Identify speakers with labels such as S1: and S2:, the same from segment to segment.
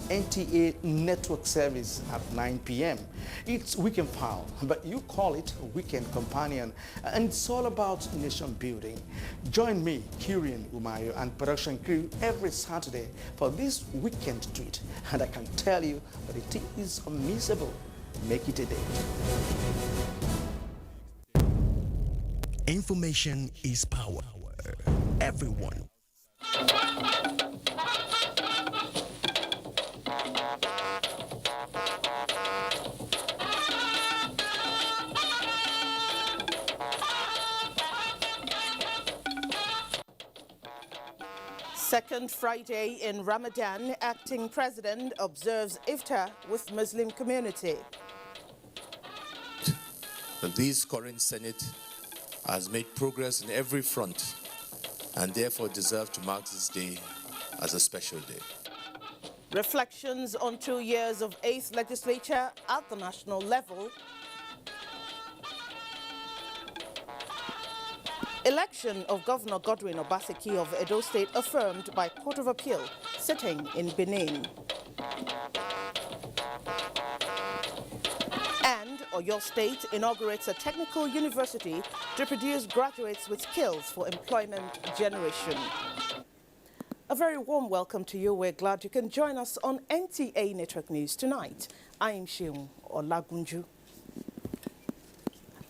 S1: NTA Network service at 9 p.m. It's Weekend Pal, but you call it Weekend Companion, and it's all about nation building. Join me, Kyrian Umayo, and production crew every Saturday for this weekend treat, and I can tell you that it is unmissable. Make it a day.
S2: Information is power. Everyone.
S3: Second Friday in Ramadan, acting president observes iftar with Muslim community.
S4: This current Senate has made progress in every front and therefore deserve to mark this day as a special day.
S3: Reflections on 2 years of 8th legislature at the national level. Election of Governor Godwin Obaseki of Edo State affirmed by Court of Appeal sitting in Benin. And Oyo State inaugurates a technical university to produce graduates with skills for employment generation. A very warm welcome to you. We're glad you can join us on NTA Network News tonight. I'm Sheung Olagunju.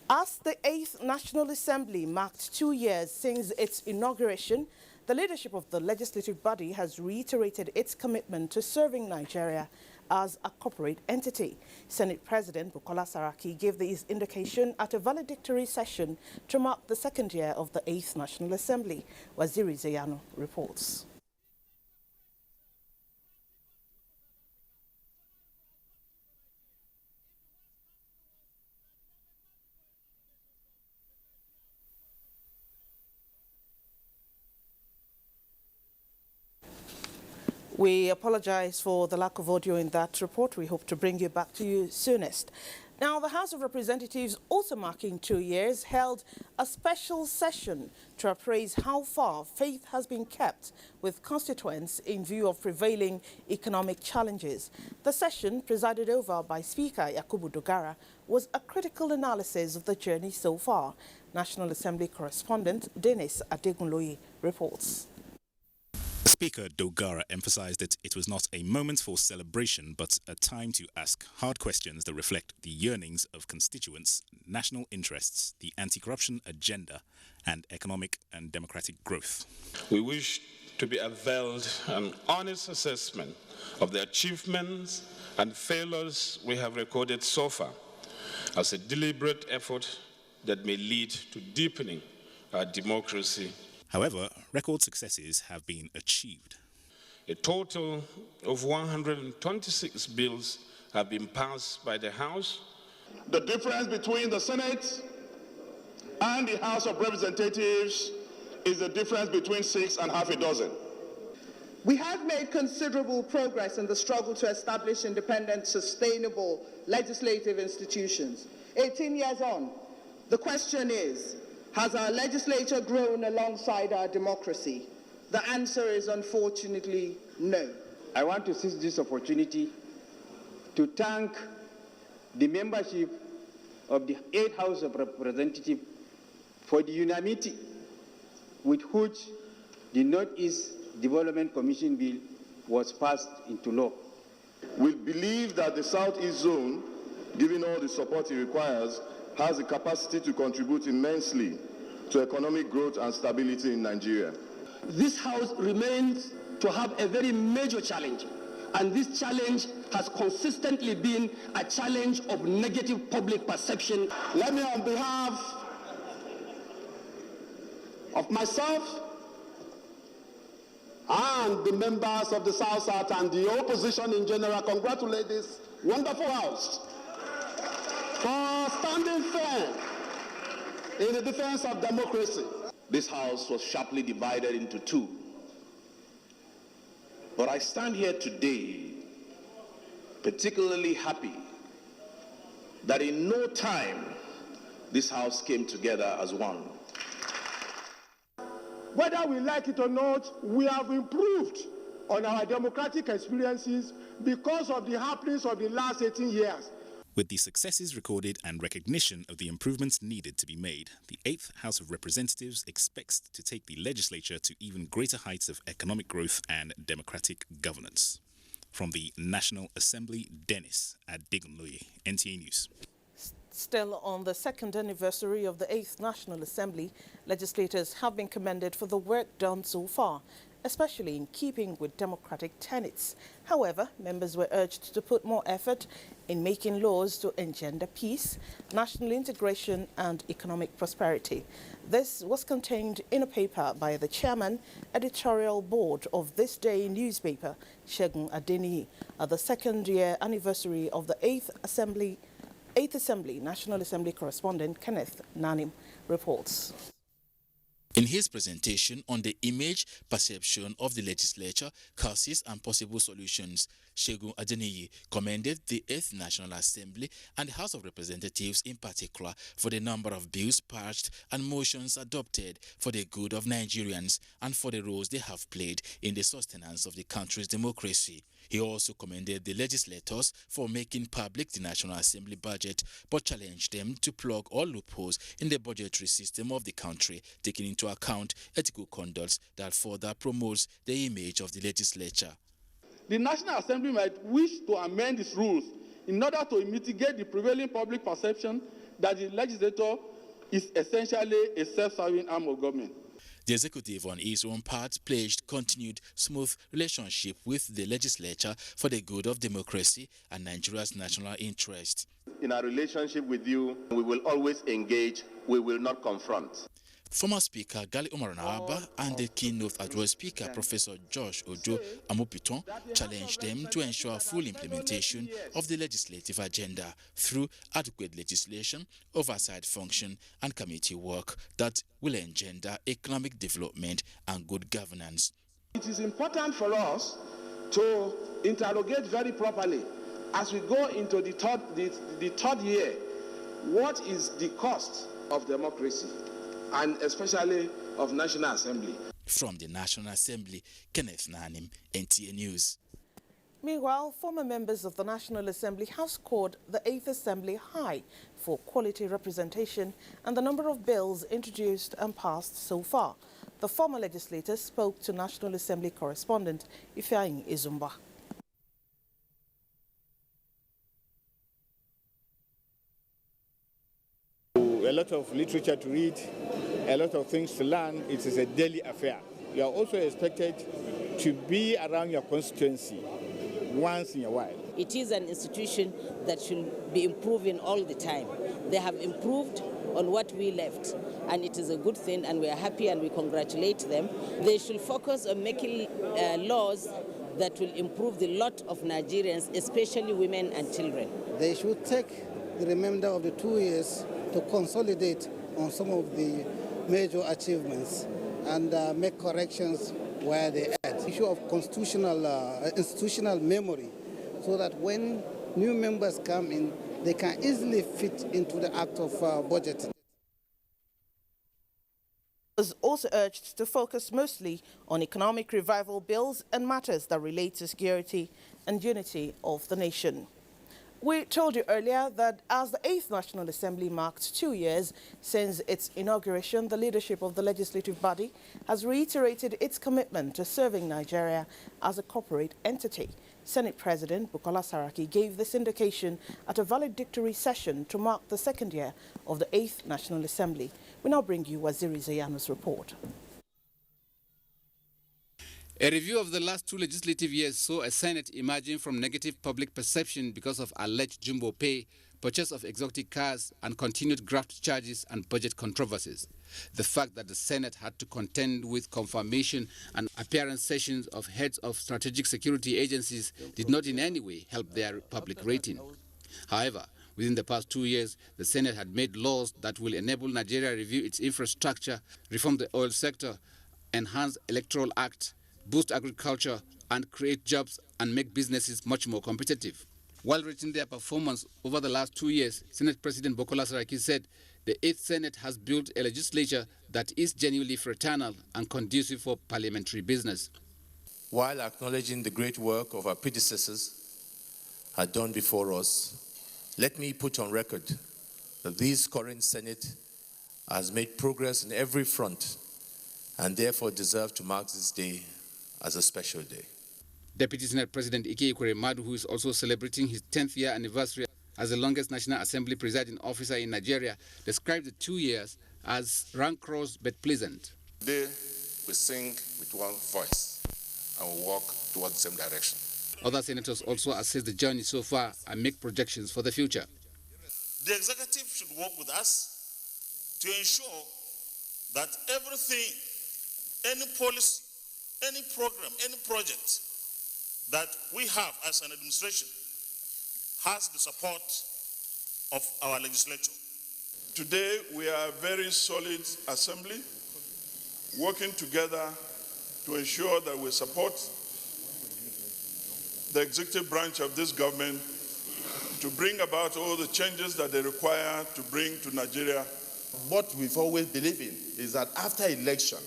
S3: As the 8th National Assembly marked 2 years since its inauguration, the leadership of the legislative body has reiterated its commitment to serving Nigeria as a corporate entity. Senate President Bukola Saraki gave this indication at a valedictory session to mark the second year of the 8th National Assembly. Waziri Zeyano reports. We apologize for the lack of audio in that report. We hope to bring you back to you soonest. Now, the House of Representatives, also marking 2 years, held a special session to appraise how far faith has been kept with constituents in view of prevailing economic challenges. The session, presided over by Speaker Yakubu Dogara, was a critical analysis of the journey so far. National Assembly correspondent Dennis Adegunloye reports.
S5: Speaker Dogara emphasized that it was not a moment for celebration, but a time to ask hard questions that reflect the yearnings of constituents, national interests, the anti-corruption agenda, and economic and democratic growth.
S6: We wish to be availed an honest assessment of the achievements and failures we have recorded so far as a deliberate effort that may lead to deepening our democracy.
S5: However, record successes have been achieved.
S6: A total of 126 bills have been passed by the House.
S7: The difference between the Senate and the House of Representatives is the difference between 6 and half a dozen.
S8: We have made considerable progress in the struggle to establish independent, sustainable legislative institutions. 18 years on, the question is, has our legislature grown alongside our democracy? The answer is unfortunately no.
S9: I want to seize this opportunity to thank the membership of the 8th House of Representatives for the unanimity with which the Northeast Development Commission Bill was passed into law.
S7: We believe that the Southeast Zone, given all the support it requires, has the capacity to contribute immensely to economic growth and stability in Nigeria.
S10: This House remains to have a very major challenge, and this challenge has consistently been a challenge of negative public perception.
S7: Let me, on behalf of myself and the members of the South and the opposition in general, congratulate this wonderful House for standing firm in the defense of democracy. This House was sharply divided into two. But I stand here today particularly happy that in no time this House came together as one.
S11: Whether we like it or not, we have improved on our democratic experiences
S7: because of the happenings of the last 18 years.
S5: With the successes recorded and recognition of the improvements needed to be made, the 8th House of Representatives expects to take the legislature to even greater heights of economic growth and democratic governance. From the National Assembly, Dennis Adegunloye, NTA News.
S3: Still on the second anniversary of the 8th National Assembly, legislators have been commended for the work done so far, especially in keeping with democratic tenets. However, members were urged to put more effort in making laws to engender peace, national integration and economic prosperity. This was contained in a paper by the chairman, editorial board of This Day newspaper, Segun Adeniyi, at the second-year anniversary of the 8th Assembly, National Assembly correspondent Kenneth Nanim reports.
S11: In his presentation on the image perception of the legislature, causes and possible solutions, Segun Adeniyi commended the 8th National Assembly and the House of Representatives in particular for the number of bills passed and motions adopted for the good of Nigerians and for the roles they have played in the sustenance of the country's democracy. He also commended the legislators for making public the National Assembly budget, but challenged them to plug all loopholes in the budgetary system of the country, taking into account ethical conduct that further promotes the image of the legislature.
S7: The National Assembly might wish to amend its rules in order to mitigate the prevailing public perception that the legislator is essentially a self-serving arm of government.
S11: The executive, on his own part, pledged continued smooth relationship with the legislature for the good of democracy and Nigeria's national interest.
S12: In our relationship with you, we will always engage, we will not confront.
S11: Former Speaker Gali Umar Naraba and the keynote address speaker Professor Josh Ojo Amopiton challenged them to ensure full implementation of the legislative agenda through adequate legislation, oversight function and committee work that will engender economic development and good governance.
S7: It is important for us to interrogate very properly as we go into the third year, what is the cost of democracy? And especially of National Assembly.
S11: From the National Assembly, Kenneth Nanim, NTA News.
S3: Meanwhile, former members of the National Assembly have scored the 8th Assembly high for quality representation and the number of bills introduced and passed so far. The former legislators spoke to National Assembly correspondent Ifeanyi Izumba.
S13: A lot of literature to read, a lot of things to learn. It is a daily affair. You are also expected to be around your constituency once in a while.
S14: It is an institution that should be improving all the time. They have improved on what we left, and it is a good thing, and we are happy and we congratulate them. They should focus on making laws that will improve the lot of Nigerians, especially women and children.
S15: They should take the remainder of the 2 years to consolidate on some of the major achievements and make corrections where they add. The issue of institutional memory, so that when new members come in, they can easily fit into the act of budgeting.
S3: Was also urged to focus mostly on economic revival bills and matters that relate to security and unity of the nation. We told you earlier that as the 8th National Assembly marked 2 years since its inauguration, the leadership of the legislative body has reiterated its commitment to serving Nigeria as a corporate entity. Senate President Bukola Saraki gave this indication at a valedictory session to mark the second year of the 8th National Assembly. We now bring you Waziri Zayano's report.
S16: A review of the last 2 legislative years saw a Senate emerging from negative public perception because of alleged jumbo pay, purchase of exotic cars, and continued graft charges and budget controversies. The fact that the Senate had to contend with confirmation and appearance sessions of heads of strategic security agencies did not in any way help their public rating. However, within the past 2 years, the Senate had made laws that will enable Nigeria review its infrastructure, reform the oil sector, enhance Electoral Act, boost agriculture, and create jobs and make businesses much more competitive. While rating their performance over the last 2 years, Senate President Bukola Saraki said the 8th Senate has built a legislature that is genuinely fraternal and conducive for parliamentary business.
S4: While acknowledging the great work of our predecessors, had done before us, let me put on record that this current Senate has made progress in every front and therefore deserve to mark this day as a special day.
S16: Deputy Senate President Ike Ekweremadu, who is also celebrating his 10th year anniversary as the longest National Assembly presiding officer in Nigeria, described the 2 years as rancorous but pleasant.
S17: Today, we sing with one voice and we walk towards the same direction.
S16: Other senators also assess the journey so far and make projections for the future.
S18: The executive should work with us to ensure that everything, any policy, any program, any project that we have as an administration has the support of our legislature.
S19: Today, we are a very solid assembly, working together to ensure that we support the executive branch of this government to bring about all the changes that they require to bring to Nigeria.
S12: What we've always believed in is that after election,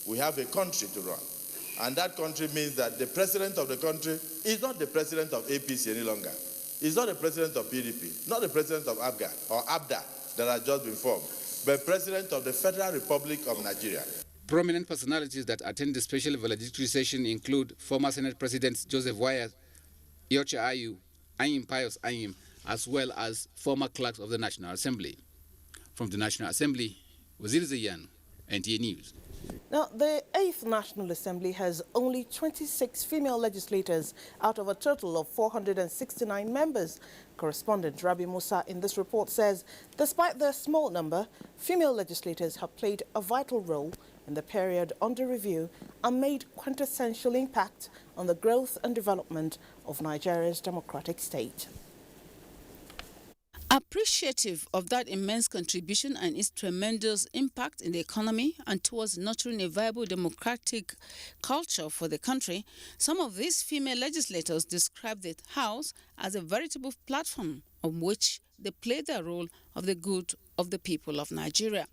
S12: we have a country to run. And that country means that the president of the country is not the president of APC any longer. He's not the president of PDP, not the president of ABGA or ABDA that has just been formed, but president of the Federal Republic of Nigeria.
S16: Prominent personalities that attend the special valedictory session include former Senate Presidents Joseph Wayas, Yoche Ayu, Ayim Pius Ayim, as well as former clerks of the National Assembly. From the National Assembly, Wazir Zayan, NTA News.
S3: Now, the 8th National Assembly has only 26 female legislators out of a total of 469 members. Correspondent Rabi Musa in this report says, despite their small number, female legislators have played a vital role in the period under review and made quintessential impact on the growth and development of Nigeria's democratic state.
S20: Appreciative of that immense contribution and its tremendous impact in the economy and towards nurturing a viable democratic culture for the country, some of these female legislators describe the House as a veritable platform on which they play their role of the good of the people of Nigeria.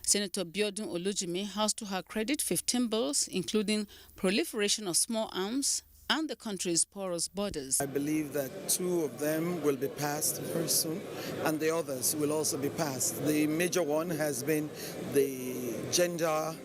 S20: Senator Biodun Olujimi has to her credit 15 bills, including proliferation of small arms, and the country's porous borders.
S21: I believe that 2 of them will be passed very soon, and the others will also be passed. The major one has been the Gender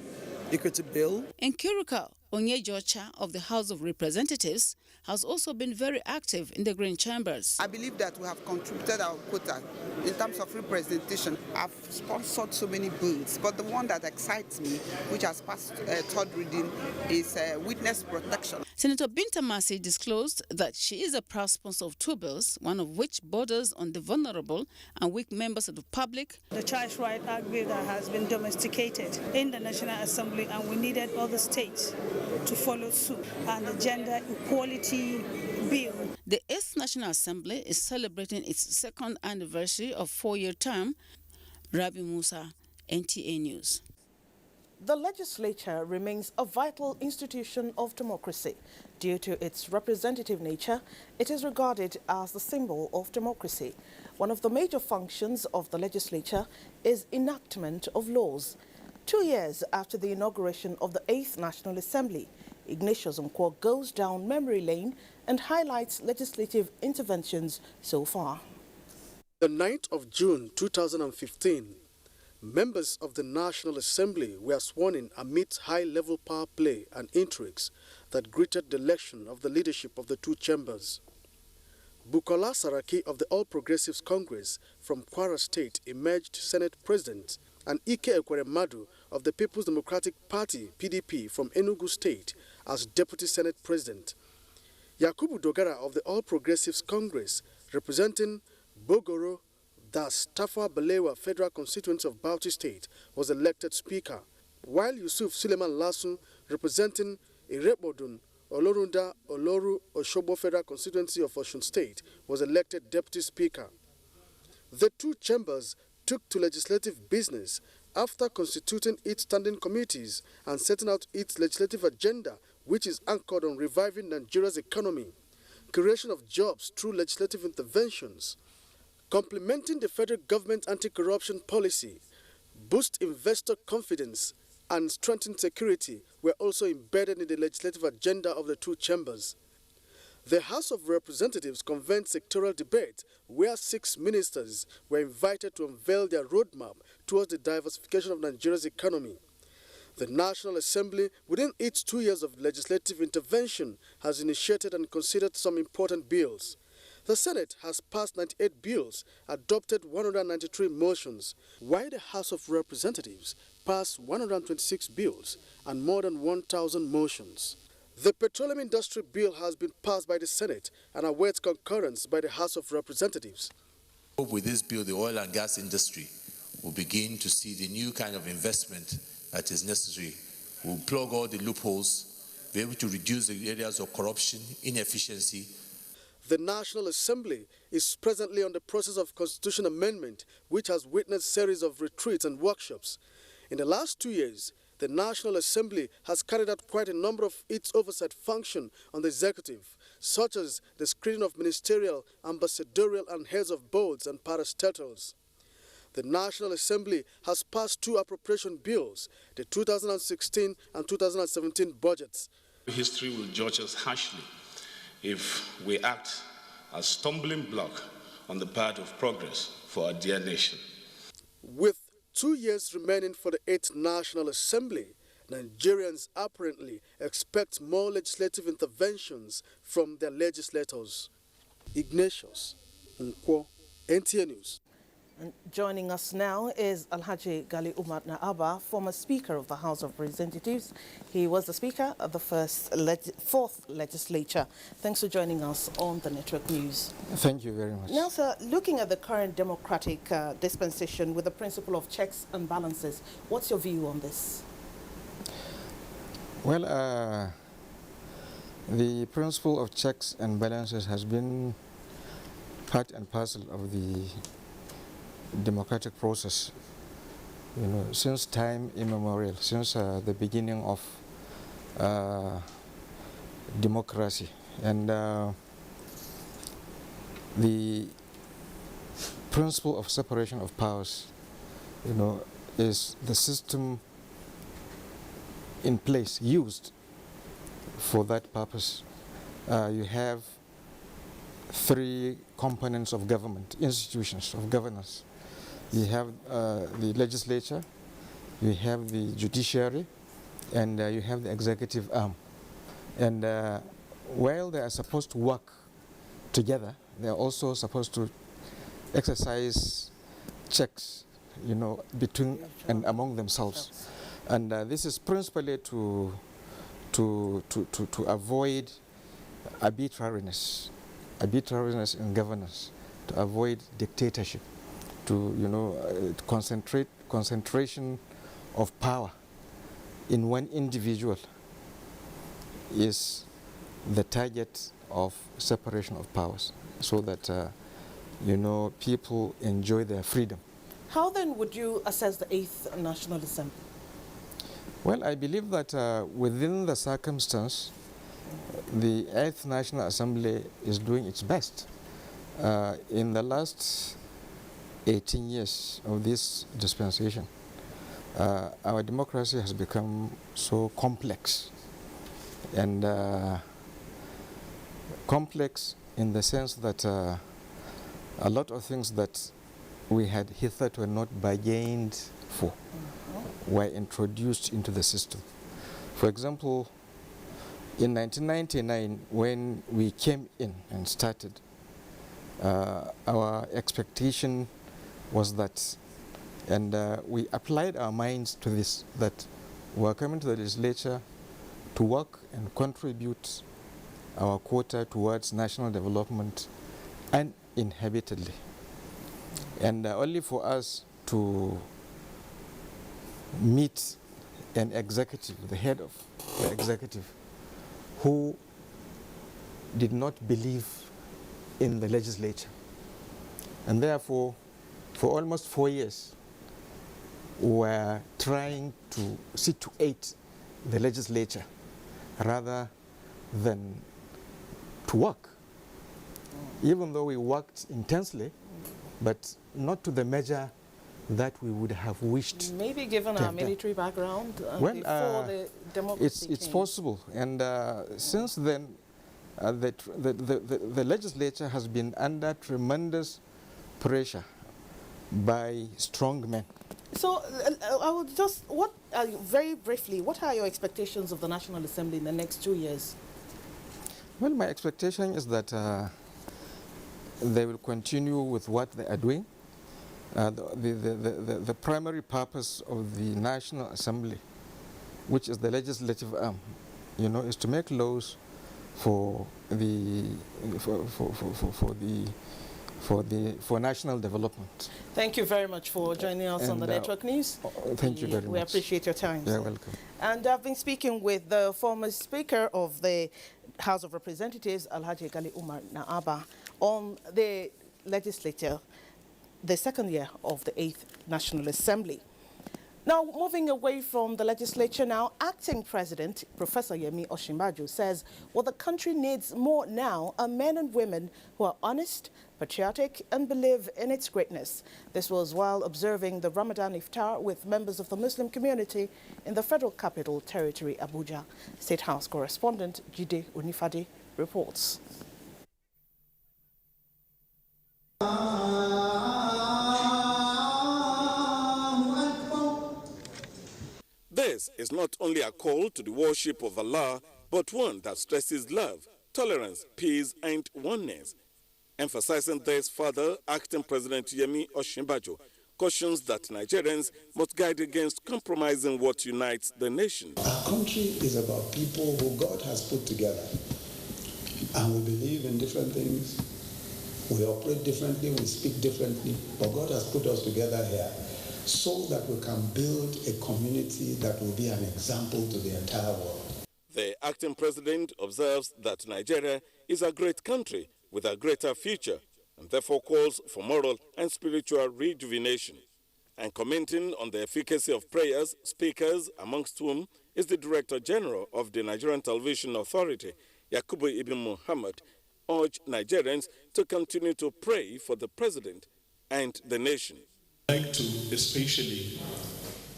S21: Equity Bill.
S20: Nkiruka Onyejocha of the House of Representatives has also been very active in the Green Chambers.
S22: I believe that we have contributed our quota in terms of representation. I've sponsored so many bills, but the one that excites me, which has passed third reading, is witness protection.
S20: Senator Binta Masi disclosed that she is a proud sponsor of 2 bills, one of which borders on the vulnerable and weak members of the public.
S23: The Child Rights Act bill that has been domesticated in the National Assembly, and we needed other states to follow suit, and the Gender Equality Bill.
S20: The 8th National Assembly is celebrating its 2nd anniversary of 4-year term. Rabi Musa, NTA News.
S3: The legislature remains a vital institution of democracy. Due to its representative nature, it is regarded as the symbol of democracy. One of the major functions of the legislature is enactment of laws. 2 years after the inauguration of the 8th National Assembly, Ignatius Nkwo goes down memory lane and highlights legislative interventions so far.
S24: The 9th of June 2015, members of the National Assembly were sworn in amidst high-level power play and intrigues that greeted the election of the leadership of the 2 chambers. Bukola Saraki of the All Progressives Congress from Kwara State emerged Senate President, and Ike Ekweremadu of the People's Democratic Party, PDP, from Enugu State as Deputy Senate President. Yakubu Dogara of the All Progressives Congress, representing Bogoro, Das Tafa Balewa Federal Constituency of Bauchi State, was elected Speaker, while Yusuf Suleiman Lasun, representing Irebodun, Olorunda, Oloru, Oshobo Federal Constituency of Osun State, was elected Deputy Speaker. The 2 chambers took to legislative business after constituting its standing committees and setting out its legislative agenda, which is anchored on reviving Nigeria's economy, creation of jobs through legislative interventions, complementing the federal government's anti-corruption policy, boost investor confidence, and strengthen security were also embedded in the legislative agenda of the 2 chambers. The House of Representatives convened sectoral debate where 6 ministers were invited to unveil their roadmap towards the diversification of Nigeria's economy. The National Assembly, within its 2 years of legislative intervention, has initiated and considered some important bills. The Senate has passed 98 bills, adopted 193 motions, while the House of Representatives passed 126 bills and more than 1,000 motions. The Petroleum Industry Bill has been passed by the Senate and awaits concurrence by the House of Representatives.
S4: With this bill, the oil and gas industry will begin to see the new kind of investment that is necessary. We'll plug all the loopholes, be able to reduce the areas of corruption, inefficiency.
S24: The National Assembly is presently on the process of constitution amendment, which has witnessed a series of retreats and workshops. In the last 2 years, the National Assembly has carried out quite a number of its oversight function on the executive, such as the screening of ministerial, ambassadorial and heads of boards and parastatals. The National Assembly has passed 2 appropriation bills, the 2016 and 2017 budgets.
S17: History will judge us harshly if we act as stumbling block on the path of progress for our dear nation.
S24: With 2 years remaining for the 8th National Assembly, Nigerians apparently expect more legislative interventions from their legislators. Ignatius Nkwo, NTA News.
S3: And joining us now is Alhaji Gali Umar Naaba, former Speaker of the House of Representatives. He was the Speaker of the fourth legislature. Thanks for joining us on the Network News.
S1: Thank you very much.
S3: Now, sir, looking at the current democratic dispensation with the principle of checks and balances, what's your view on this?
S1: Well, the principle of checks and balances has been part and parcel of the democratic process, since time immemorial, since the beginning of democracy. And the principle of separation of powers, is the system in place used for that purpose. You have 3 components of government, institutions of governance. You have the legislature, you have the judiciary, and you have the executive arm. And while they are supposed to work together, they are also supposed to exercise checks, between and among themselves. And this is principally to avoid arbitrariness in governance, to avoid dictatorship, to concentration of power in one individual is the target of separation of powers, so that people enjoy their freedom.
S3: How then would you assess the 8th National Assembly?
S1: Well, I believe that within the circumstance, the 8th National Assembly is doing its best. In the last 18 years of this dispensation, our democracy has become so complex, and complex in the sense that a lot of things that we had hitherto not bargained for were introduced into the system. For example, in 1999, when we came in and started, our expectation was that, and we applied our minds to this, that we are coming to the legislature to work and contribute our quota towards national development uninhabitedly. And only for us to meet an executive, the head of the executive, who did not believe in the legislature. And therefore, for almost 4 years, we were trying to situate the legislature rather than to work. Even though we worked intensely, but not to the measure that we would have wished.
S3: Maybe given our military background,
S1: well,
S3: before the democracy
S1: it's possible. And since then, the legislature has been under tremendous pressure by strong men.
S3: So, I would just, very briefly, what are your expectations of the National Assembly in the next 2 years?
S1: Well, my expectation is that they will continue with what they are doing. The primary purpose of the National Assembly, which is the legislative arm, is to make laws for national development.
S3: Thank you very much for joining us on the Network News.
S1: Thank you very much.
S3: We appreciate your time.
S1: You're welcome.
S3: And I've been speaking with the former Speaker of the House of Representatives, Alhaji Gali Umar Naaba, on the legislature, the second year of the 8th National Assembly. Now, moving away from the legislature now, Acting President Professor Yemi Osinbajo says what the country needs more now are men and women who are honest, patriotic, and believe in its greatness. This was while observing the Ramadan iftar with members of the Muslim community in the Federal Capital Territory, Abuja. State House correspondent Jide Onifade reports.
S2: This is not only a call to the worship of Allah, but one that stresses love, tolerance, peace, and oneness. Emphasizing this further, Acting President Yemi Osinbajo cautions that Nigerians must guard against compromising what unites the nation.
S6: Our country is about people who God has put together, and we believe in different things. We operate differently, we speak differently, but God has put us together here so that we can build a community that will be an example to the entire world.
S2: The acting president observes that Nigeria is a great country with a greater future, and therefore calls for moral and spiritual rejuvenation. And commenting on the efficacy of prayers, speakers, amongst whom is the Director General of the Nigerian Television Authority, Yakubu Ibn Muhammad, urged Nigerians to continue to pray for the president and the nation.
S8: I'd like to especially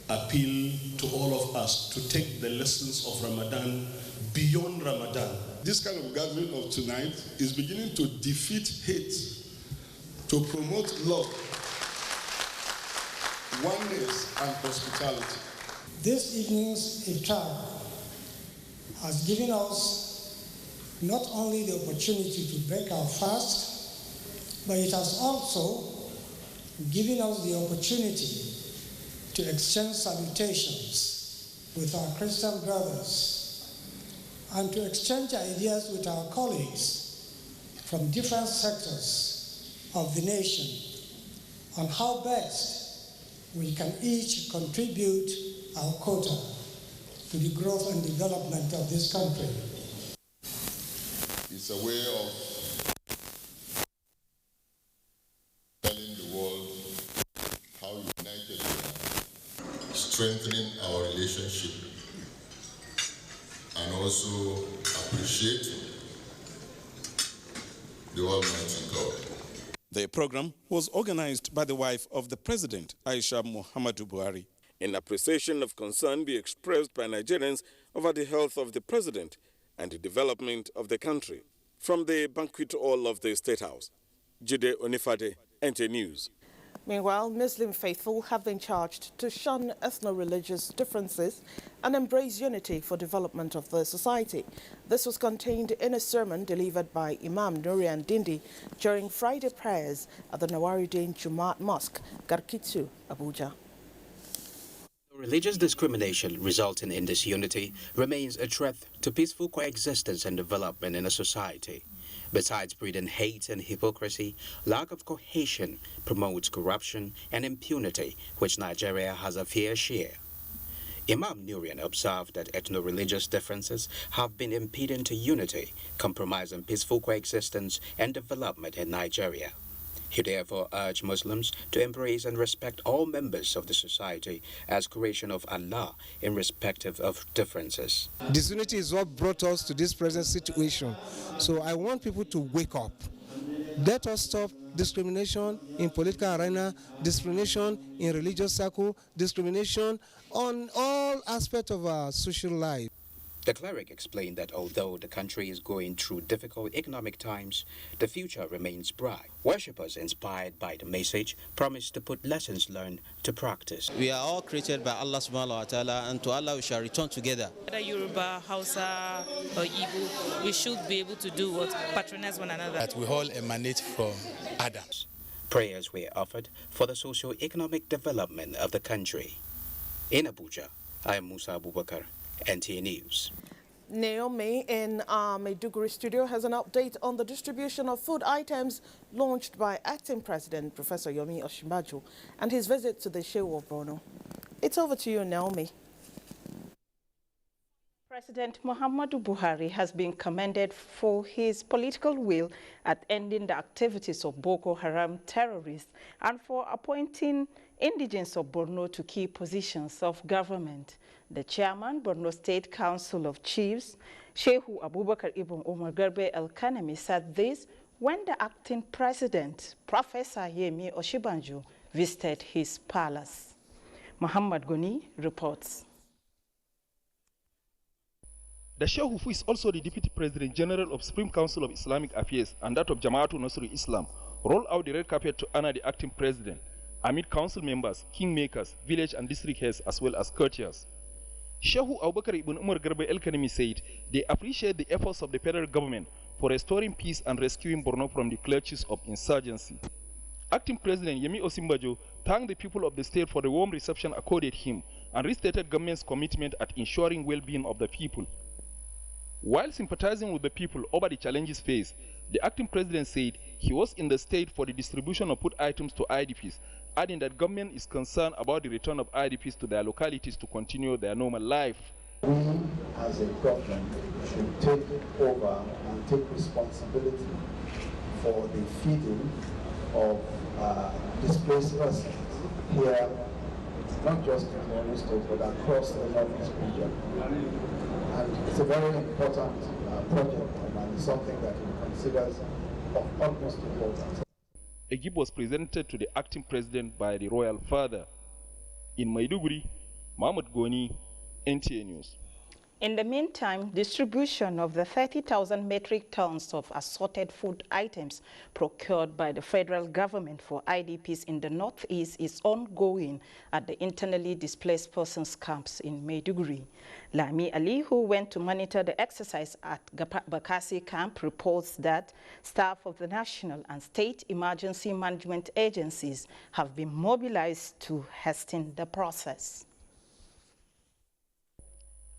S8: appeal to all of us to take the lessons of Ramadan beyond Ramadan.
S9: This kind of gathering of tonight is beginning to defeat hate, to promote love, oneness, and hospitality.
S25: This evening's iftar has given us not only the opportunity to break our fast, but it has also given us the opportunity to exchange salutations with our Christian brothers and to exchange ideas with our colleagues from different sectors of the nation on how best we can each contribute our quota to the growth and development of this country.
S9: It's a way of telling the world how united we are, strengthening our relationship, and also appreciating the Almighty God.
S2: The program was organized by the wife of the president, Aisha Muhammadu Buhari. In appreciation of concern be expressed by Nigerians over the health of the president and the development of the country. From the banquet hall of the State House, Jide Onifade, NTA News.
S3: Meanwhile, Muslim faithful have been charged to shun ethno-religious differences and embrace unity for development of the society. This was contained in a sermon delivered by Imam Nurian Dindi during Friday prayers at the Nawaruddin Jumaat Mosque, Garkitsu, Abuja.
S26: Religious discrimination resulting in disunity remains a threat to peaceful coexistence and development in a society. Besides breeding hate and hypocrisy, lack of cohesion promotes corruption and impunity, which Nigeria has a fair share. Imam Nurian observed that ethno-religious differences have been impeding to unity, compromising peaceful coexistence and development in Nigeria. He therefore urged Muslims to embrace and respect all members of the society as creation of Allah, irrespective of differences.
S27: Disunity is what brought us to this present situation. So I want people to wake up. Let us stop discrimination in political arena, discrimination in religious circle, discrimination on all aspects of our social life.
S26: The cleric explained that although the country is going through difficult economic times, the future remains bright. Worshippers inspired by the message promised to put lessons learned to practice.
S5: We are all created by Allah subhanahu wa ta'ala, and to Allah we shall return together.
S7: Whether Yoruba, Hausa or Igbo, we should be able to do what? Patronize one another.
S10: That we all emanate from Adam.
S26: Prayers were offered for the socio-economic development of the country. In Abuja, I am Musa Abubakar, NTA News.
S3: Naomi in our Maiduguri studio has an update on the distribution of food items launched by Acting President Professor Yomi Osinbajo and his visit to the Shehu of Borno. It's over to you, Naomi.
S11: President Muhammadu Buhari has been commended for his political will at ending the activities of Boko Haram terrorists and for appointing indigents of Borno to key positions of government. The chairman, Borno State Council of Chiefs, Shehu Abubakar Ibn Umar Garbe El-Kanemi, said this when the acting president, Professor Yemi Osinbajo, visited his palace. Muhammad Goni reports.
S13: The Sheikh, who is also the Deputy President General of Supreme Council of Islamic Affairs and that of Jamaatul Nasrul Islam, rolled out the red carpet to honor the acting president, amid council members, kingmakers, village and district heads, as well as courtiers. Sheikh Abubakar Ibn Umar Garbe El-Kanemi said they appreciate the efforts of the federal government for restoring peace and rescuing Borno from the clutches of insurgency. Acting President Yemi Osinbajo thanked the people of the state for the warm reception accorded him and restated government's commitment at ensuring well-being of the people. While sympathizing with the people over the challenges faced, the acting president said he was in the state for the distribution of food items to IDPs, adding that government is concerned about the return of IDPs to their localities to continue their normal life.
S14: We as a government should take over and take responsibility for the feeding of displaced persons here, not just in the Borno State, but across the Northeast region. And it's a very important project, and it's something that he considers of utmost importance.
S13: A gift was presented to the acting president by the royal father. In Maiduguri, Mahmoud Goni, NTA News.
S11: In the meantime, distribution of the 30,000 metric tons of assorted food items procured by the federal government for IDPs in the Northeast is ongoing at the internally displaced persons camps in Maiduguri. Lami Ali, who went to monitor the exercise at Bakassi camp, reports that staff of the national and state emergency management agencies have been mobilized to hasten the process.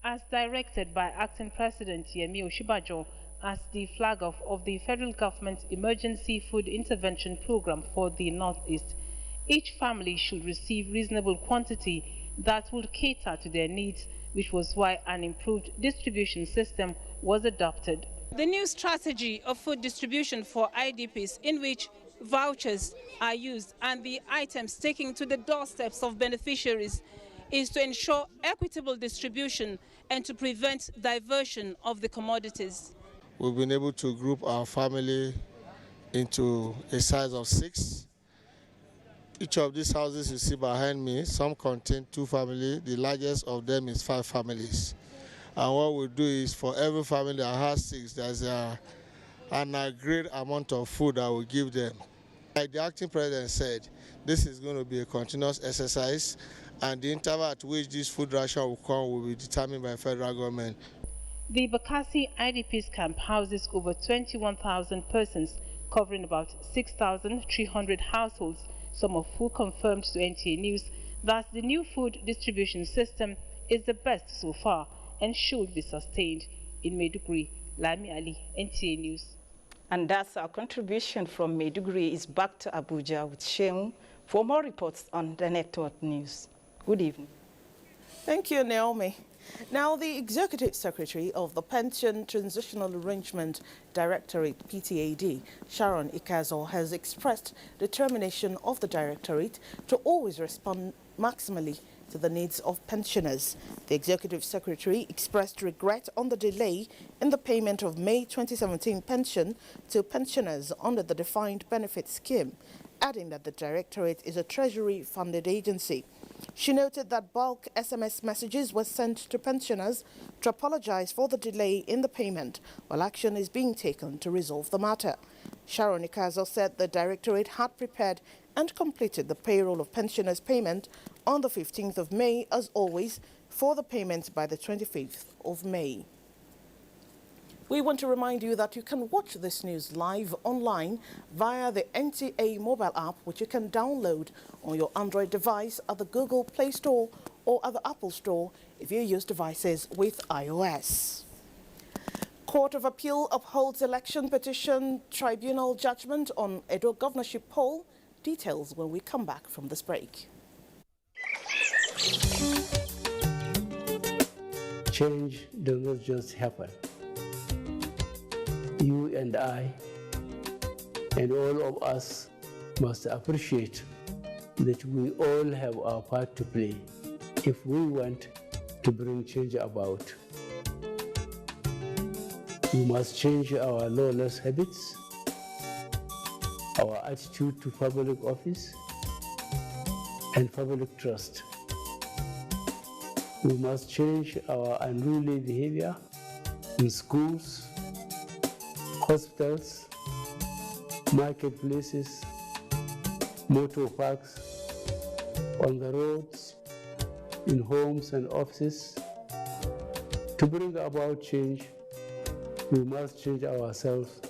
S15: As directed by Acting President Yemi Osinbajo as the flag of the federal government's emergency food intervention program for the Northeast, each family should receive reasonable quantity that will cater to their needs, which was why an improved distribution system was adopted.
S11: The new strategy of food distribution for IDPs, in which vouchers are used and the items taken to the doorsteps of beneficiaries, is to ensure equitable distribution and to prevent diversion of the commodities.
S27: We've been able to group our family into a size of 6. Each of these houses you see behind me, some contain 2 families. The largest of them is 5 families. And what we do is for every family that has 6, there's an agreed amount of food that we give them. Like the acting president said, this is going to be a continuous exercise, and the interval at which this food ration will come will be determined by the federal government.
S15: The Bakassi IDPs camp houses over 21,000 persons, covering about 6,300 households, some of who confirmed to NTA News that the new food distribution system is the best so far and should be sustained. In Maiduguri, Lami Ali, NTA News.
S11: And that's our contribution from Maiduguri. Is back to Abuja with Sheung for more reports on the network news. Good evening.
S3: Thank you, Naomi. Now, the Executive Secretary of the Pension Transitional Arrangement Directorate, PTAD, Sharon Ikazo, has expressed determination of the Directorate to always respond maximally to the needs of pensioners. The Executive Secretary expressed regret on the delay in the payment of May 2017 pension to pensioners under the Defined Benefit Scheme, adding that the Directorate is a Treasury-funded agency. She noted that bulk SMS messages were sent to pensioners to apologize for the delay in the payment, while action is being taken to resolve the matter. Sharon Ikazo said the Directorate had prepared and completed the payroll of pensioners' payment on the 15th of May, as always, for the payment by the 25th of May. We want to remind you that you can watch this news live online via the NTA mobile app, which you can download on your Android device at the Google Play Store or at the Apple Store if you use devices with iOS. Court of Appeal upholds election petition tribunal judgment on Edo governorship poll. Details when we come back from this break.
S12: Change does not just happen. You and I and all of us must appreciate that we all have our part to play if we want to bring change about. We must change our lawless habits, our attitude to public office, and public trust. We must change our unruly behavior in schools, hospitals, marketplaces, motor parks, on the roads, in homes and offices. To bring about change, we must change ourselves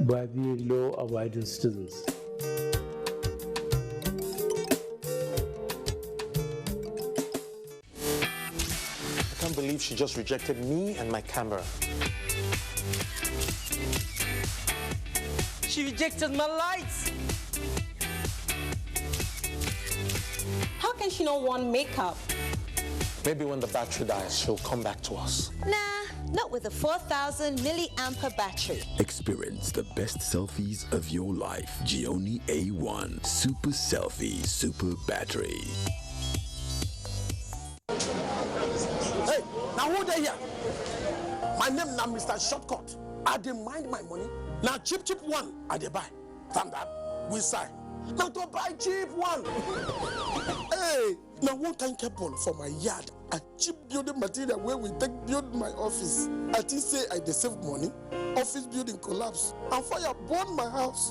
S12: by being law-abiding citizens.
S16: I can't believe she just rejected me and my camera.
S18: She rejected my lights.
S19: How can she not want makeup?
S16: Maybe when the battery dies, she'll come back to us.
S19: Nah, not with a 4,000 milliampere battery.
S21: Experience the best selfies of your life. Gioni A1 Super Selfie Super Battery.
S22: Hey, now who they here? My name now Mr. Shortcut. I didn't mind my money. Now cheap one, I dey buy. Standard, we sign. Now to buy cheap one. Hey, now one kind cable for my yard. A cheap building material where we take build my office. I think say I dey save money. Office building collapse and fire burn my house.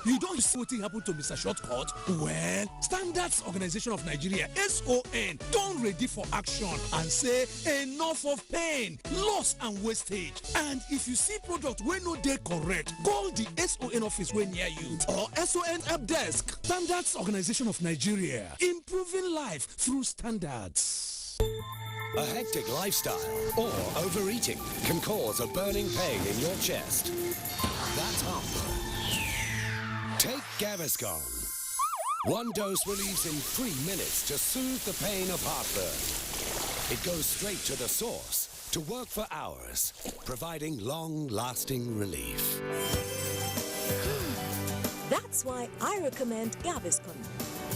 S23: You don't see what happened to Mr. Shortcut? Well, Standards Organization of Nigeria, SON, don't ready for action and say enough of pain, loss and wastage. And if you see product where no dey correct, call the SON office when near you or SON help desk. Standards Organization of Nigeria, improving life through standards.
S28: A hectic lifestyle or overeating can cause a burning pain in your chest. That's heartburn. Take Gaviscon. One dose relieves in 3 minutes to soothe the pain of heartburn. It goes straight to the source to work for hours, providing long-lasting relief.
S29: That's why I recommend Gaviscon.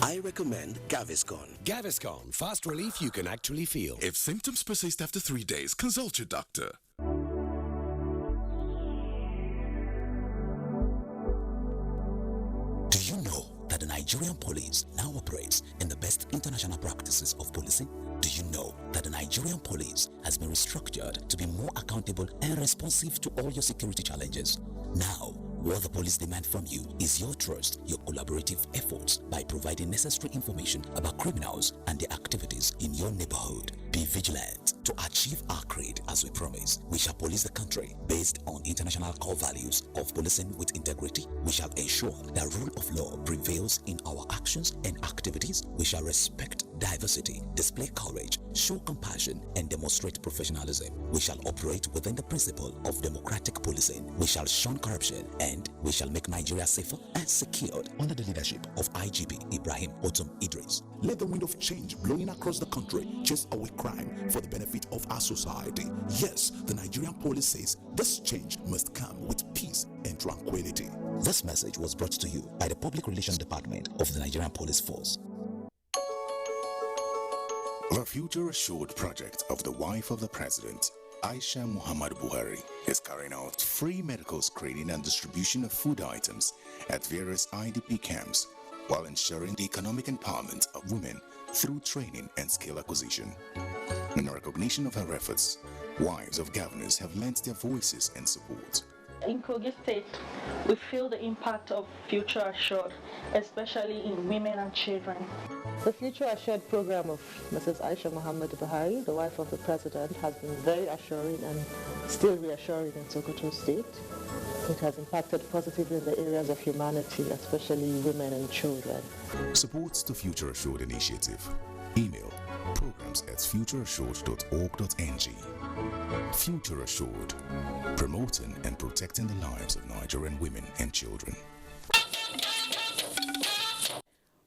S28: I recommend Gaviscon. Gaviscon, fast relief you can actually feel.
S30: If symptoms persist after 3 days, consult your doctor.
S31: Do you know that the Nigerian police now operates in the best international practices of policing? Do you know that the Nigerian police has been restructured to be more accountable and responsive to all your security challenges? Now, what the police demand from you is your trust, your collaborative efforts by providing necessary information about criminals and their activities in your neighborhood. Be vigilant to achieve our creed as we promise. We shall police the country based on international core values of policing with integrity. We shall ensure that rule of law prevails in our actions and activities. We shall respect diversity, display courage, show compassion, and demonstrate professionalism. We shall operate within the principle of democratic policing. We shall shun corruption, and we shall make Nigeria safer and secured under the leadership of IGP Ibrahim Otum Idris.
S32: Let the wind of change blowing across the country chase away crime for the benefit of our society. Yes, the Nigerian police says this change must come with peace and tranquility.
S31: This message was brought to you by the Public Relations Department of the Nigerian Police Force.
S33: The Future Assured project of the wife of the president, Aisha Muhammad Buhari, is carrying out free medical screening and distribution of food items at various IDP camps while ensuring the economic empowerment of women through training and skill acquisition. In recognition of her efforts, wives of governors have lent their voices and support.
S1: In Kogi State, we feel the impact of Future Assured, especially in women and children.
S2: The Future Assured program of Mrs. Aisha Muhammad Buhari, the wife of the president, has been very assuring and still reassuring in Sokoto State. It has impacted positively in the areas of humanity, especially women and children.
S33: Supports the Future Assured initiative. Email programs@futureassured.org.ng. Future Assured, promoting and protecting the lives of Nigerian women and children.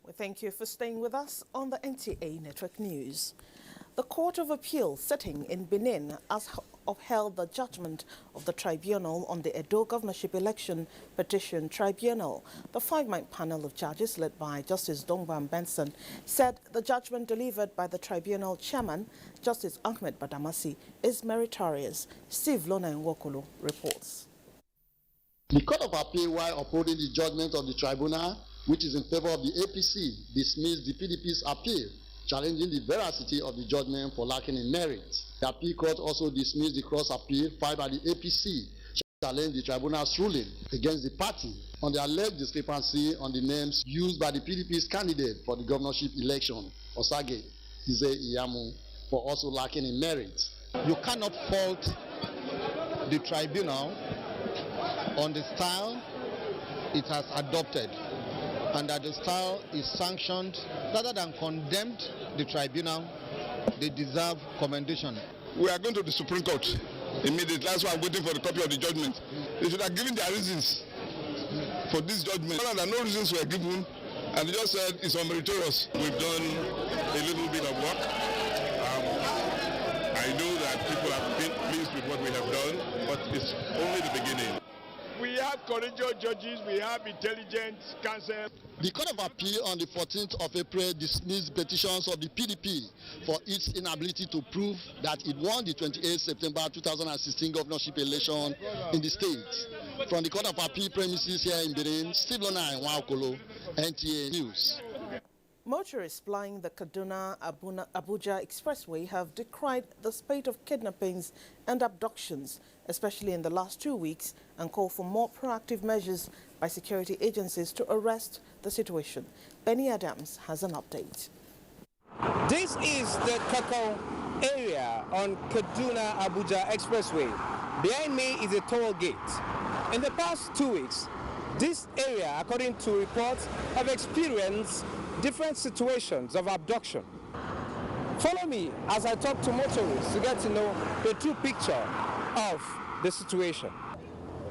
S3: We thank you for staying with us on the NTA Network News. The Court of Appeal sitting in Benin has upheld the judgment of the tribunal on the Edo Governorship Election Petition Tribunal. The five-man panel of judges led by Justice Dongban Benson said the judgment delivered by the tribunal chairman, Justice Ahmed Badamasi, is meritorious. Steve Lona Nwokolo reports.
S4: The Court of Appeal, while upholding the judgment of the tribunal, which is in favor of the APC, dismissed the PDP's appeal, challenging the veracity of the judgment for lacking in merit. The appeal court also dismissed the cross appeal filed by the APC, challenging the tribunal's ruling against the party on the alleged discrepancy on the names used by the PDP's candidate for the governorship election, Osage Ize Iyamu, for also lacking in merit.
S5: You cannot fault the tribunal on the style it has adopted, and that the style is sanctioned rather than condemned the tribunal. They deserve commendation.
S6: We are going to the Supreme Court immediately. That's why I'm waiting for the copy of the judgment. They should have given their reasons for this judgment. No reasons were given, and they just said it's unmeritorious. We've done a little bit of work. I know that people have been pleased with what we have done, but it's only the beginning.
S7: We have courageous judges, we have intelligent counsel.
S4: The Court of Appeal on the 14th of April dismissed petitions of the PDP for its inability to prove that it won the 28th September 2016 governorship election in the state. From the Court of Appeal premises here in Benin, Steve Lona and Nwokolo, NTA News.
S3: Motorists plying the Kaduna-Abuja expressway have decried the spate of kidnappings and abductions, especially in the last 2 weeks, and call for more proactive measures by security agencies to arrest the situation. Benny Adams has an update.
S8: This is the Kakao area on Kaduna-Abuja expressway. Behind me is a toll gate. In the past 2 weeks, this area, according to reports, have experienced different situations of abduction. Follow me as I talk to motorists to get to know the true picture of the situation.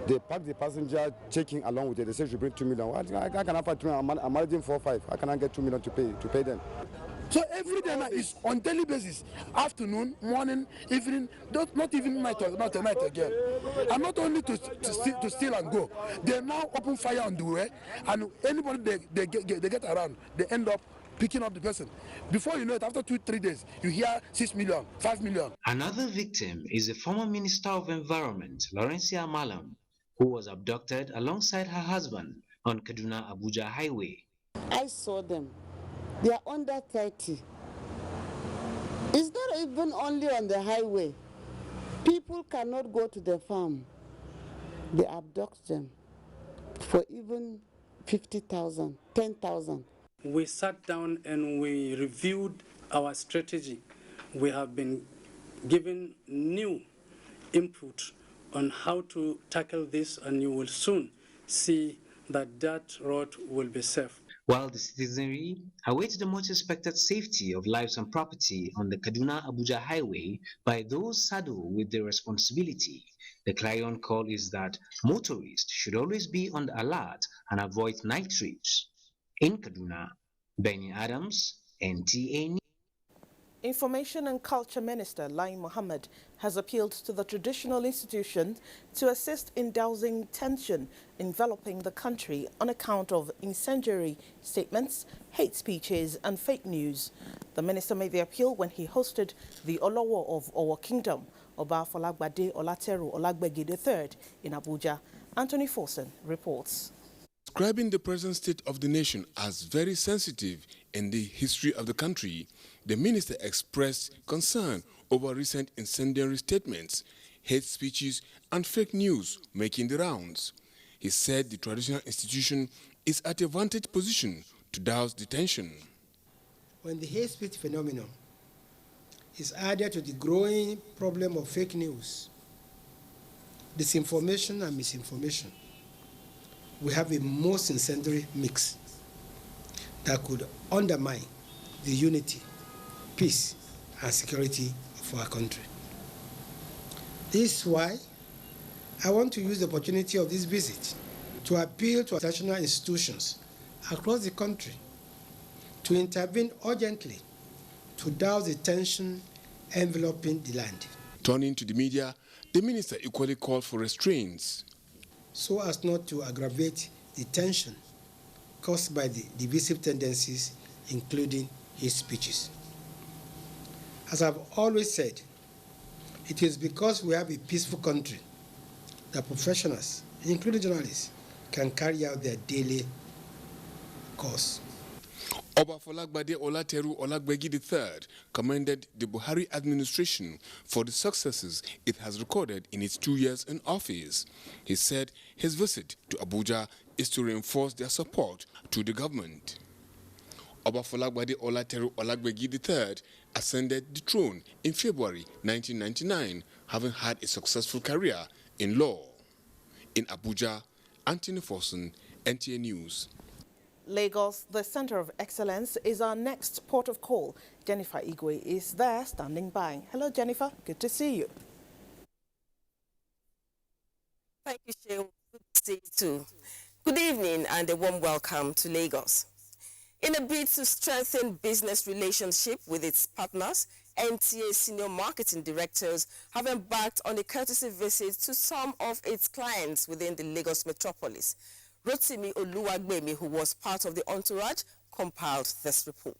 S9: They pack the passenger checking along with it. They say you bring 2 million. I can afford 2 million. I'm managing 4 or 5. How can I get 2 million to pay them?
S22: So every day now is on daily basis, afternoon, morning, evening, not even night again. And not only to steal and go, they now open fire on the way, and anybody they get around, they end up picking up the person. Before you know it, after 2-3 days, you hear 6 million, 5 million.
S10: Another victim is the former Minister of Environment, Laurencia Malam, who was abducted alongside her husband on Kaduna-Abuja highway.
S17: I saw them. They are under 30. It's not even only on the highway. People cannot go to the farm. They abduct them for even 50,000, 10,000.
S20: We sat down and we reviewed our strategy. We have been given new input on how to tackle this, and you will soon see that that road will be safe.
S10: While the citizenry await the much expected safety of lives and property on the Kaduna-Abuja highway by those saddled with the responsibility, the clarion call is that motorists should always be on the alert and avoid night trips. In Kaduna, Benny Adams, NTA News.
S3: Information and Culture Minister Lai Mohammed has appealed to the traditional institutions to assist in dousing tension enveloping the country on account of incendiary statements, hate speeches and fake news. The minister made the appeal when he hosted the Olowo of our kingdom, Oba Folagbade Olateru Olagbegi III in Abuja. Anthony Forsen reports.
S11: Describing the present state of the nation as very sensitive in the history of the country, the minister expressed concern over recent incendiary statements, hate speeches, and fake news making the rounds. He said the traditional institution is at a vantage position to douse the tension.
S12: When the hate speech phenomenon is added to the growing problem of fake news, disinformation and misinformation, we have a most incendiary mix that could undermine the unity, peace, and security of our country. This is why I want to use the opportunity of this visit to appeal to international institutions across the country to intervene urgently to douse the tension enveloping the land.
S11: Turning to the media, the minister equally called for restraints,
S12: so as not to aggravate the tension caused by the divisive tendencies, including hate speeches. As I've always said, it is because we have a peaceful country that professionals, including journalists, can carry out their daily course.
S11: Oba Folagbade Olateru Olagbegi III commended the Buhari administration for the successes it has recorded in its 2 years in office. He said his visit to Abuja is to reinforce their support to the government. Oba Folagbade Olateru Olagbegi III ascended the throne in February 1999, having had a successful career in law. In Abuja, Anthony Forson, NTA News.
S3: Lagos, the center of excellence, is our next port of call. Jennifer Igwe is there standing by. Hello, Jennifer. Good to see you.
S13: Thank you, Sheil. Good to see you too. Good evening and a warm welcome to Lagos. In a bid to strengthen business relationship with its partners, NTA senior marketing directors have embarked on a courtesy visit to some of its clients within the Lagos metropolis. Rotimi Oluwagbemi, who was part of the entourage, compiled this report.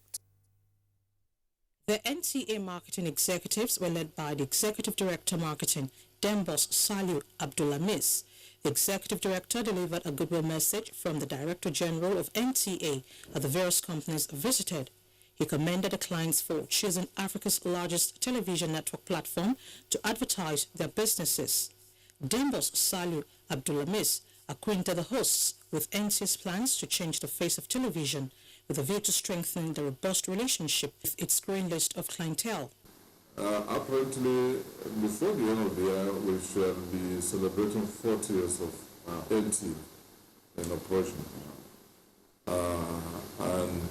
S14: The NTA marketing executives were led by the Executive Director Marketing, Dembos Saliu Abdulamis. The Executive Director delivered a goodwill message from the Director General of NTA at the various companies visited. He commended the clients for choosing Africa's largest television network platform to advertise their businesses. Dembos Saliu Abdulamis acquainted the hosts with NTA's plans to change the face of television with a view to strengthening the robust relationship with its growing list of clientele.
S15: Apparently, before the end of the year, we shall be celebrating 40 years of NT in operation. And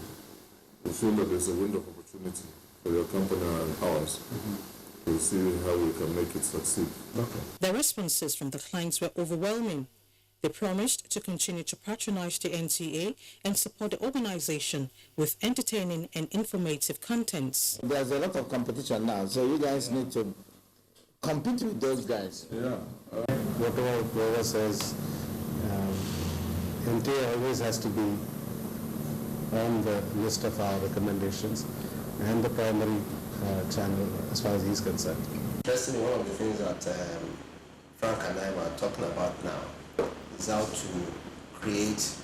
S15: we feel that there's a window of opportunity for your company and ours to see how we can make it succeed. Okay.
S14: The responses from the clients were overwhelming. They promised to continue to patronize the NTA and support the organization with entertaining and informative contents.
S16: There's a lot of competition now, so you guys need to compete with those guys.
S15: Yeah.
S18: Whatever says, NTA always has to be on the list of our recommendations and the primary channel as far as he's concerned.
S19: Interestingly, one of the things that Frank and I were talking about now is how to create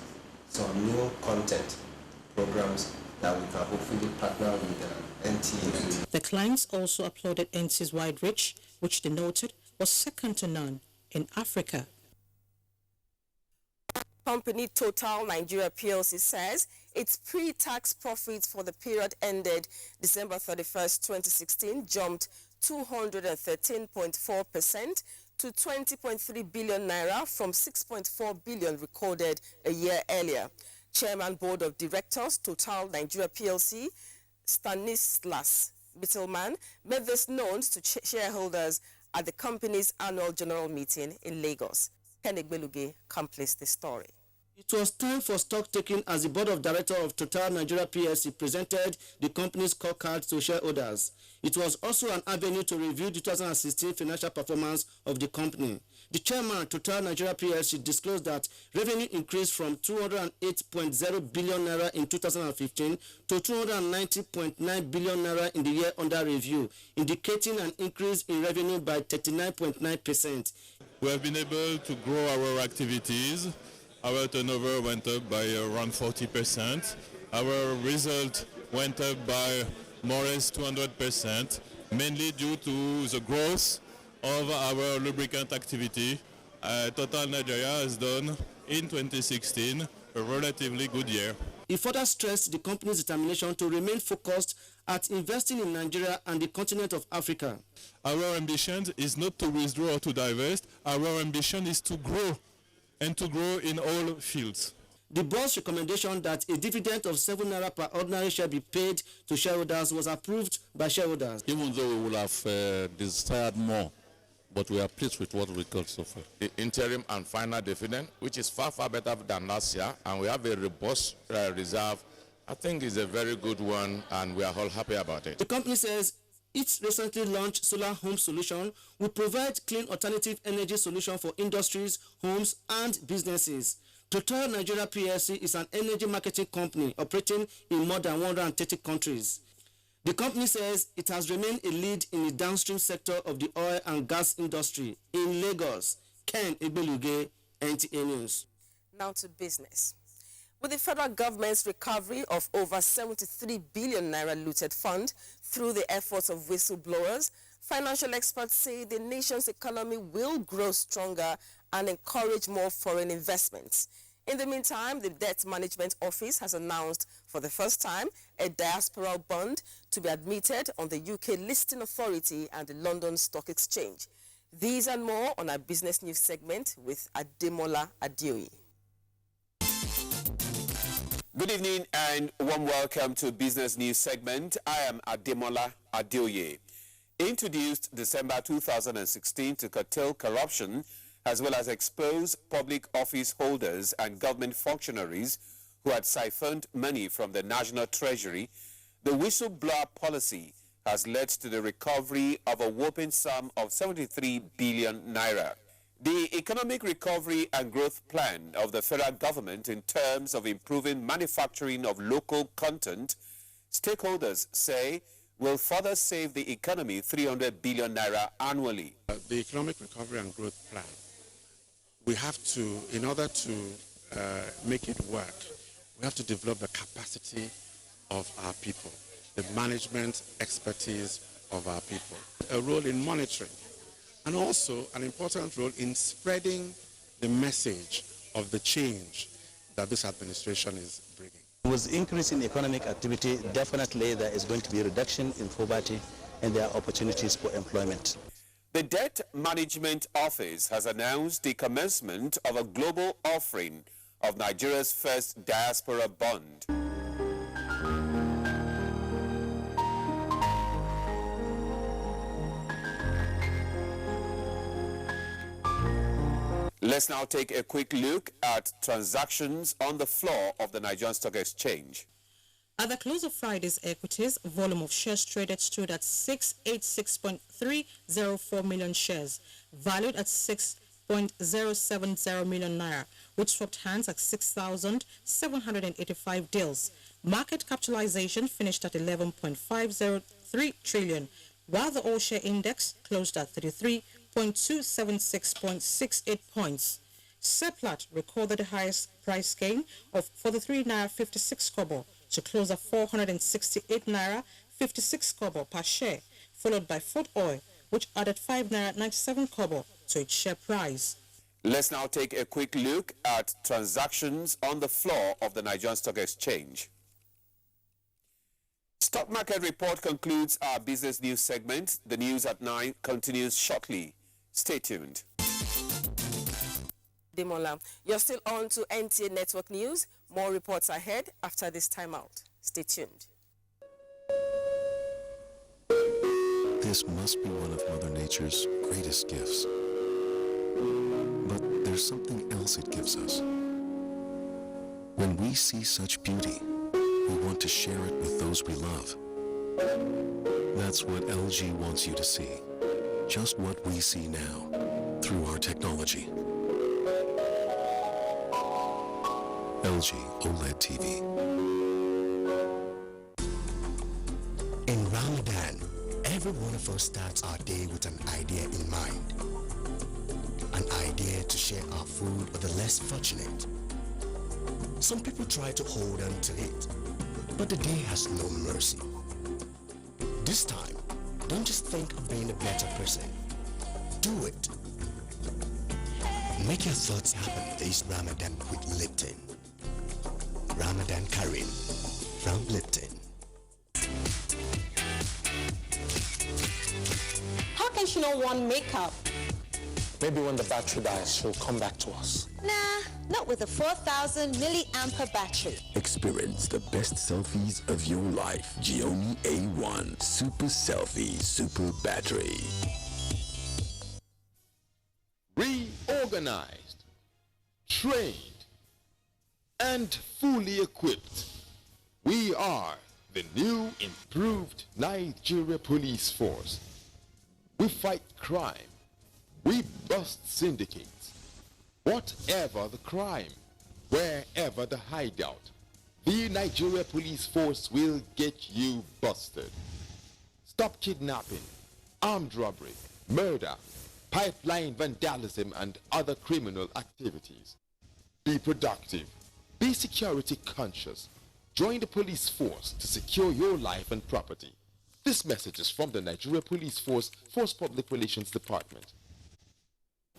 S19: some new content programs that we can hopefully partner with NTA.
S14: The clients also applauded NTA's wide reach, which they noted was second to none in Africa.
S13: Company Total Nigeria PLC says its pre-tax profits for the period ended December 31st, 2016 jumped 213.4% to 20.3 billion naira from 6.4 billion recorded a year earlier. Chairman Board of Directors, Total Nigeria PLC, Stanislas Mittelman, made this known to shareholders at the company's annual general meeting in Lagos. Kenny Beluge completes the story.
S21: It was time for stock taking as the Board of Directors of Total Nigeria PLC presented the company's scorecard to shareholders. It was also an avenue to review the 2016 financial performance of the company. The chairman, Total Nigeria PLC, disclosed that revenue increased from 208.0 billion naira in 2015 to 290.9 billion naira in the year under review, indicating an increase in revenue by 39.9%.
S24: We have been able to grow our activities
S1: our turnover went up by around 40%. Our result went up by more or less 200%, mainly due to the growth of our lubricant activity. Total Nigeria has done in 2016 a relatively good year.
S21: He further stressed the company's determination to remain focused at investing in Nigeria and the continent of Africa.
S1: Our ambition is not to withdraw or to divest. Our ambition is to grow, and to grow in all fields.
S21: The board's recommendation that a dividend of 7 naira per ordinary share be paid to shareholders was approved by shareholders.
S2: Even though we would have desired more, but we are pleased with what we got so far.
S23: The interim and final dividend, which is far, far better than last year, and we have a robust reserve, I think is a very good one, and we are all happy about it.
S21: The company says its recently launched solar home solution will provide clean alternative energy solution for industries, homes, and businesses. Total Nigeria PLC is an energy marketing company operating in more than 130 countries. The company says it has remained a lead in the downstream sector of the oil and gas industry in Lagos. Ken Egbeluge, NTA News.
S13: Now to business. With the federal government's recovery of over 73 billion naira looted fund through the efforts of whistleblowers, financial experts say the nation's economy will grow stronger and encourage more foreign investments. In the meantime, the Debt Management Office has announced for the first time a diaspora bond to be admitted on the UK Listing Authority and the London Stock Exchange. These and more on our business news segment with Ademola Adeoye.
S24: Good evening and warm welcome to Business News segment. I am Ademola Adeoye. Introduced December 2016 to curtail corruption as well as expose public office holders and government functionaries who had siphoned money from the National Treasury, the whistleblower policy has led to the recovery of a whopping sum of 73 billion naira. The Economic Recovery and Growth Plan of the federal government in terms of improving manufacturing of local content, stakeholders say will further save the economy 300 billion naira annually.
S25: The Economic Recovery and Growth Plan, we have to, in order to make it work, we have to develop the capacity of our people, the management expertise of our people, a role in monitoring, and also an important role in spreading the message of the change that this administration is bringing.
S26: With increase in economic activity, definitely there is going to be a reduction in poverty and there are opportunities for employment.
S24: The Debt Management Office has announced the commencement of a global offering of Nigeria's first diaspora bond. Let's now take a quick look at transactions on the floor of the Nigerian Stock Exchange.
S14: At the close of Friday's equities, volume of shares traded stood at 686.304 million shares, valued at 6.070 million naira, which swapped hands at 6,785 deals. Market capitalization finished at 11.503 trillion, while the all-share index closed at 33.276.68 points. Seplat recorded the highest price gain of 43 naira 56 kobo to close at 468 naira 56 kobo per share, followed by Food Oil, which added 5 naira 97 kobo to its share price.
S24: Let's now take a quick look at transactions on the floor of the Nigerian Stock Exchange. Stock market report concludes our business news segment. The news at 9 continues shortly. Stay tuned.
S13: Demola, you're still on to NTA Network News. More reports ahead after this timeout. Stay tuned.
S27: This must be one of Mother Nature's greatest gifts. But there's something else it gives us. When we see such beauty, we want to share it with those we love. That's what LG wants you to see. Just what we see now, through our technology. LG OLED TV.
S28: In Ramadan, every one of us starts our day with an idea in mind. An idea to share our food with the less fortunate. Some people try to hold on to it, but the day has no mercy. This time, don't just think of being a better person. Do it. Make your thoughts happen this Ramadan with Lipton. Ramadan Karim from Lipton.
S4: How can she not want makeup?
S5: Maybe when the battery dies, she'll come back to us.
S4: Nah, not with a 4,000 milliampere battery.
S6: Experience the best selfies of your life. Gioni A1 Super Selfie Super Battery.
S7: Reorganized, trained, and fully equipped, we are the new improved Nigeria Police Force. We fight crime. We bust syndicates. Whatever the crime, wherever the hideout, the Nigeria Police Force will get you busted. Stop kidnapping, armed robbery, murder, pipeline vandalism, and other criminal activities. Be productive. Be security conscious. Join the police force to secure your life and property. This message is from the Nigeria Police Force Public Relations Department.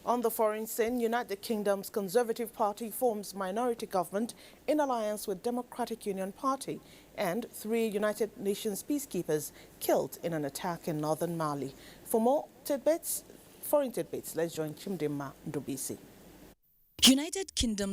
S3: On the foreign scene, United Kingdom's Conservative Party forms minority government in alliance with Democratic Union Party, and 3 United Nations peacekeepers killed in an attack in northern Mali. For more foreign tidbits, let's join Chimdima Ndobisi.
S8: United Kingdom's